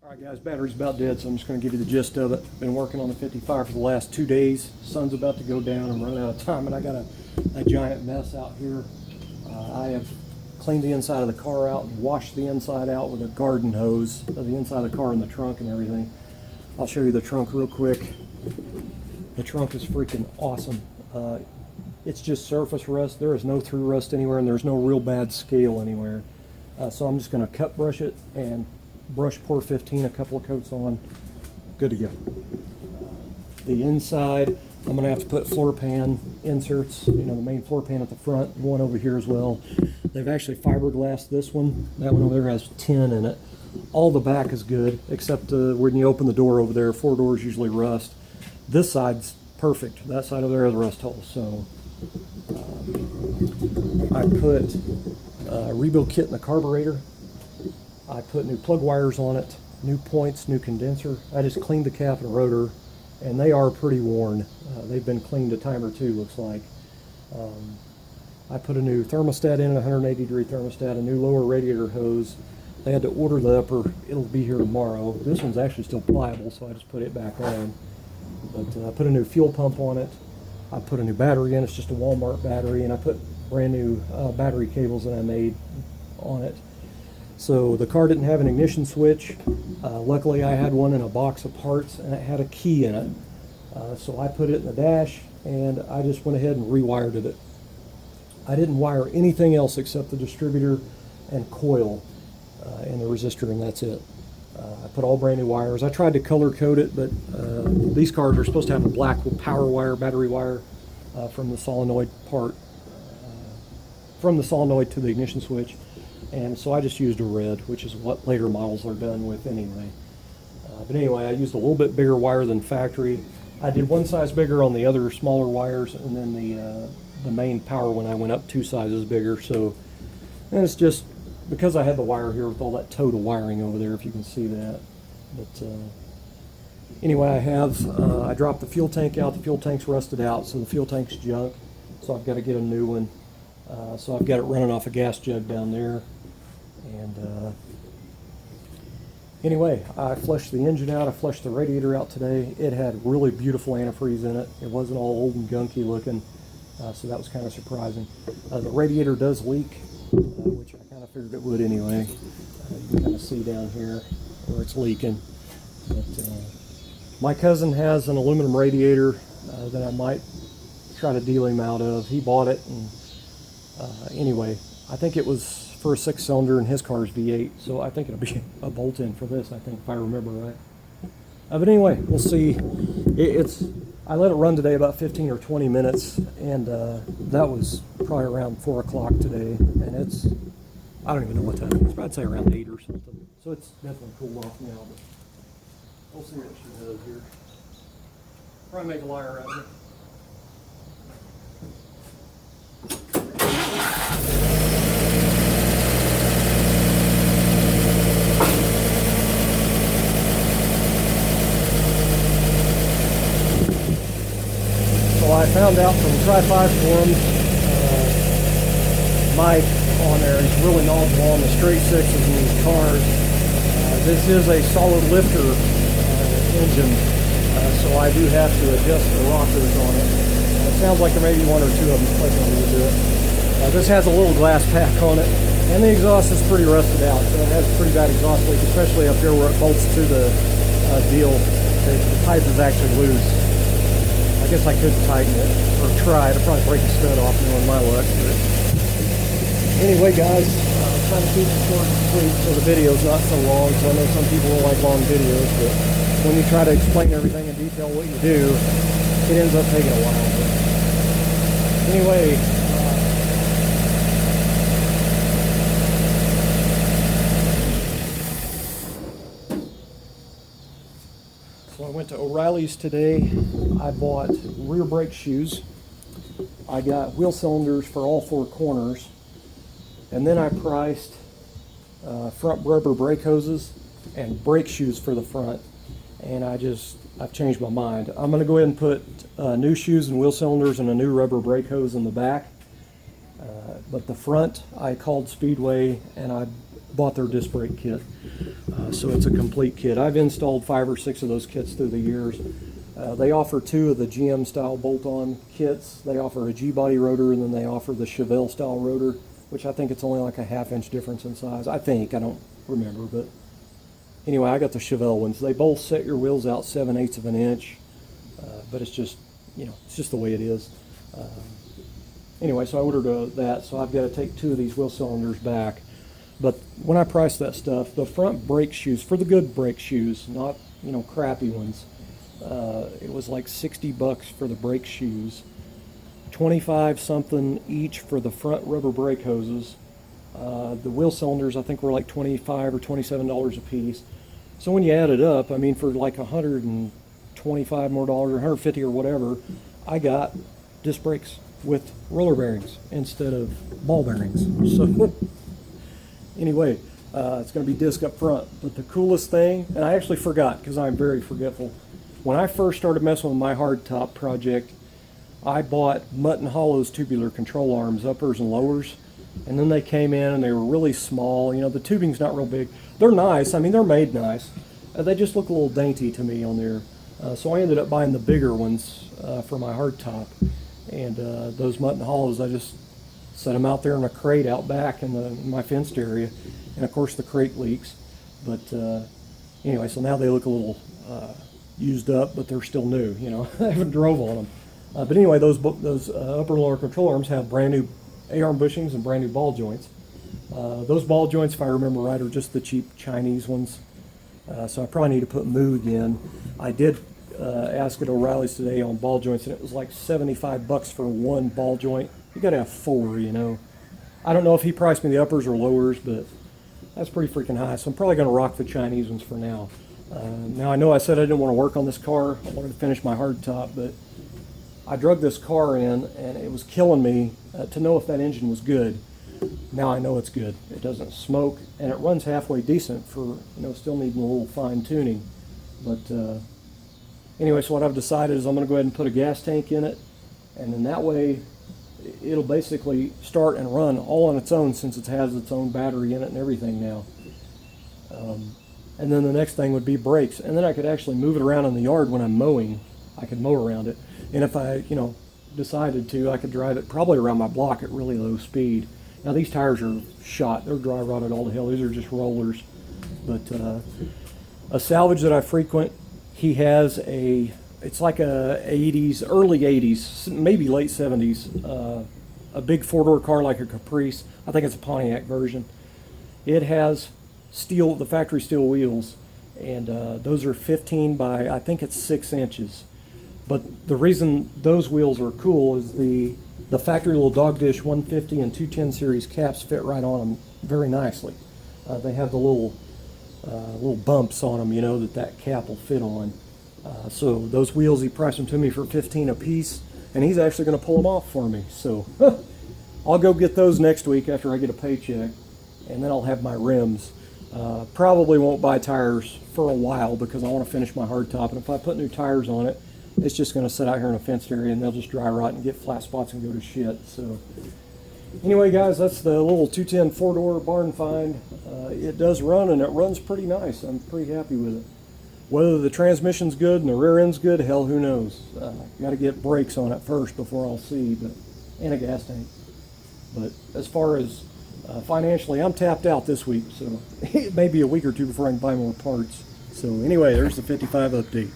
Alright guys, battery's about dead, so I'm just going to give you the gist of it. Been working on the 55 for the last 2 days. Sun's about to go down. I'm running out of time, and I got a giant mess out here. I have cleaned the inside of the car out and washed the inside out with a garden hose of the inside of the car and the trunk and everything. I'll show you the trunk real quick. The trunk is freaking awesome. It's just surface rust. There is no through rust anywhere, and there's no real bad scale anywhere. So I'm just going to cut brush it and brush pour 15, a couple of coats on, good to go. The inside, I'm going to have to put floor pan inserts, the main floor pan at the front, one over here as well. They've actually fiberglassed this one. That one over there has tin in it. All the back is good, except when you open the door over there, 4 doors usually rust. This side's perfect. That side over there has a rust hole. So I put a rebuild kit in the carburetor. I put new plug wires on it, new points, new condenser. I just cleaned the cap and rotor, and they are pretty worn. They've been cleaned a time or two, looks like. I put a new thermostat in, a 180-degree thermostat, a new lower radiator hose. They had to order the upper. It'll be here tomorrow. This one's actually still pliable, so I just put it back on. But I put a new fuel pump on it. I put a new battery in. It's just a Walmart battery, and I put brand new battery cables that I made on it. So the car didn't have an ignition switch. Luckily I had one in a box of parts, and it had a key in it. So I put it in the dash, and I just went ahead and rewired it. I didn't wire anything else except the distributor and coil and the resistor, and that's it. I put all brand new wires. I tried to color code it, but these cars are supposed to have a black power wire, battery wire from the solenoid part, from the solenoid to the ignition switch. And so I just used a red, which is what later models are done with anyway. But anyway, I used a little bit bigger wire than factory. I did one size bigger on the other smaller wires, and then the main power one I went up 2 sizes bigger. So, and it's just because I had the wire here with all that total wiring over there, if you can see that. But anyway, I dropped the fuel tank out. The fuel tank's rusted out, so the fuel tank's junk. So I've got to get a new one. So I've got it running off a gas jug down there. And anyway, I flushed the engine out. I flushed the radiator out today. It had really beautiful antifreeze in it. It wasn't all old and gunky looking, so that was kind of surprising. The radiator does leak, which I kind of figured it would anyway. You can kind of see down here where it's leaking. But my cousin has an aluminum radiator that I might try to deal him out of. He bought it, and anyway, I think it was for a 6-cylinder, and his car's V8, so I think it'll be a bolt-in for this, I think, if I remember right. But anyway, we'll see. I let it run today about 15 or 20 minutes, and that was probably around 4 o'clock today, and I don't even know what time it is, I'd say around 8 or something. So it's definitely cooled off now, but we'll see what she does here. Probably make a liar out of it. I found out from Tri-5 forums, Mike on there is really knowledgeable on the straight sixes in these cars. This is a solid lifter engine, so I do have to adjust the rockers on it. It sounds like there may be 1 or 2 of them clicking when you do it. This has a little glass pack on it, and the exhaust is pretty rusted out, so it has pretty bad exhaust leak, especially up here where it bolts to the deal. The pipe is actually loose. I guess I could tighten it, or try. It'll probably break the stud off, knowing my luck. But anyway, guys, I'm trying to keep it short and sweet so the video's not so long, so I know some people don't like long videos, but when you try to explain everything in detail what you do, it ends up taking a while. But anyway, so I went to O'Reilly's today. I bought rear brake shoes. I got wheel cylinders for all 4 corners. And then I priced front rubber brake hoses and brake shoes for the front. And I've changed my mind. I'm going to go ahead and put new shoes and wheel cylinders and a new rubber brake hose in the back. But the front I called Speedway, and I bought their disc brake kit. So it's a complete kit. I've installed 5 or 6 of those kits through the years. They offer 2 of the GM style bolt-on kits. They offer a G-body rotor, and then they offer the Chevy style rotor, which I think it's only like a ½ inch difference in size. I don't remember, but anyway, I got the Chevy ones. They both set your wheels out 7/8 of an inch, but it's just, it's just the way it is. Anyway, so I ordered that, so I've got to take 2 of these wheel cylinders back. But when I priced that stuff, the front brake shoes, for the good brake shoes, not, crappy ones, it was like $60 for the brake shoes, 25 something each for the front rubber brake hoses. The wheel cylinders, I think, were like $25 or $27 a piece. So when you add it up, I mean, for like $125 more or $150 or whatever, I got disc brakes with roller bearings instead of ball bearings. So anyway, it's going to be disc up front. But the coolest thing, and I actually forgot because I'm very forgetful, when I first started messing with my hardtop project, I bought Mutton Hollow's tubular control arms, uppers and lowers, and then they came in and they were really small. The tubing's not real big. They're nice. I mean, they're made nice. They just look a little dainty to me on there. So I ended up buying the bigger ones for my hardtop. And those Mutton Hollows, I just set them out there in a crate out back in my fenced area. And of course the crate leaks. But anyway, so now they look a little used up, but they're still new. I haven't drove on them. But anyway, those upper and lower control arms have brand new A-arm bushings and brand new ball joints. Those ball joints, if I remember right, are just the cheap Chinese ones. So I probably need to put moo again. I did ask at O'Reilly's today on ball joints, and it was like $75 for one ball joint. You got to have 4, I don't know if he priced me the uppers or lowers, but that's pretty freaking high. So I'm probably going to rock the Chinese ones for now. Now I know I said I didn't want to work on this car. I wanted to finish my hardtop, but I drug this car in, and it was killing me to know if that engine was good. Now I know it's good. It doesn't smoke, and it runs halfway decent for, still needing a little fine tuning. But anyway, so what I've decided is I'm going to go ahead and put a gas tank in it, and then that way it'll basically start and run all on its own, since it has its own battery in it and everything now. And then the next thing would be brakes, and then I could actually move it around in the yard when I'm mowing. I could mow around it, and if I, decided to, I could drive it probably around my block at really low speed. Now these tires are shot; they're dry rotted all to hell. These are just rollers. But a salvage that I frequent, he has it's like a early 80s, maybe late 70s, a big 4-door car like a Caprice. I think it's a Pontiac version. It has the factory steel wheels, and those are 15 by, I think it's 6 inches. But the reason those wheels are cool is the factory little Dog Dish 150 and 210 series caps fit right on them very nicely. They have the little bumps on them, that cap will fit on. So those wheels, he priced them to me for 15 a piece, and he's actually going to pull them off for me. So I'll go get those next week after I get a paycheck, and then I'll have my rims. Probably won't buy tires for a while because I want to finish my hardtop, and if I put new tires on it, it's just going to sit out here in a fenced area, and they'll just dry rot and get flat spots and go to shit. So anyway, guys, that's the little 210 4-door barn find. It does run, and it runs pretty nice. I'm pretty happy with it. Whether the transmission's good and the rear end's good, hell, who knows? Got to get brakes on it first before I'll see, and a gas tank. But as far as financially, I'm tapped out this week, so it may be a week or two before I can buy more parts. So anyway, there's the 55 update.